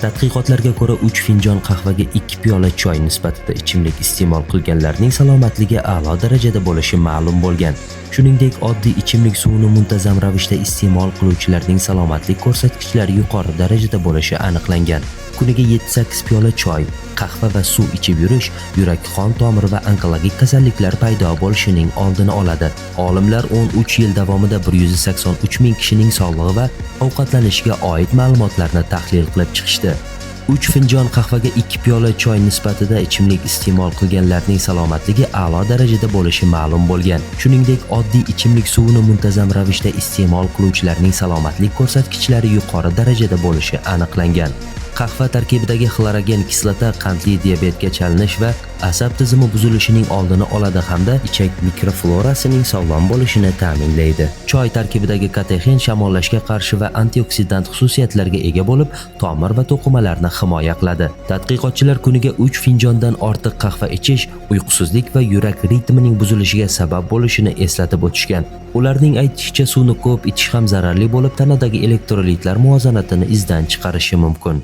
Tadqiqotlarga ko'ra 3 finjon qahvaga 2 piyola choy nisbatida ichimlik iste'mol qilganlarning salomatligi a'lo darajada bo'lishi ma'lum bo'lgan. Shuningdek, oddiy ichimlik suvini muntazam ravishda iste'mol qiluvchilarning salomatlik ko'rsatkichlari yuqori darajada bo'lishi aniqlangan. Kuniga 7-8 piyola choy, qahva va suv ichib yurish yurak, qon tomiri va onkologik kasalliklar paydo bo'lishining oldini oladi. Olimlar 13 yil davomida 183 ming kishining sog'lig'i va ovqatlanishiga oid ma'lumotlarni tahlil qilib chiqishdi. 3 finjon qahvaga 2 piyola choy nisbatida ichimlik iste'mol qilganlarning salomatligi a'lo darajada bo'lishi ma'lum bo'lgan. Shuningdek, oddiy ichimlik suvini muntazam ravishda iste'mol qiluvchilarning salomatlik ko'rsatkichlari yuqori darajada bo'lishi aniqlangan. Qahva tarkibidagi xlorogen kislota qandli diabetga chalinish va asab tizimi buzilishining oldini oladi hamda ichak mikroflorasining sog'lom bo'lishini ta'minlaydi. Choy tarkibidagi katein shamollashga qarshi va antioksidant xususiyatlarga ega bo'lib, tomir va to'qimalarni himoya qiladi. Tadqiqotchilar kuniga 3 finjondan ortiq qahva ichish uyqusizlik va yurak ritmining buzilishiga sabab bo'lishini eslatib o'tishgan. Ularning aytishicha, suvni ko'p ichish ham zararli bo'lib, tanadagi elektrolitlar muvozanatini izdan chiqarishi mumkin.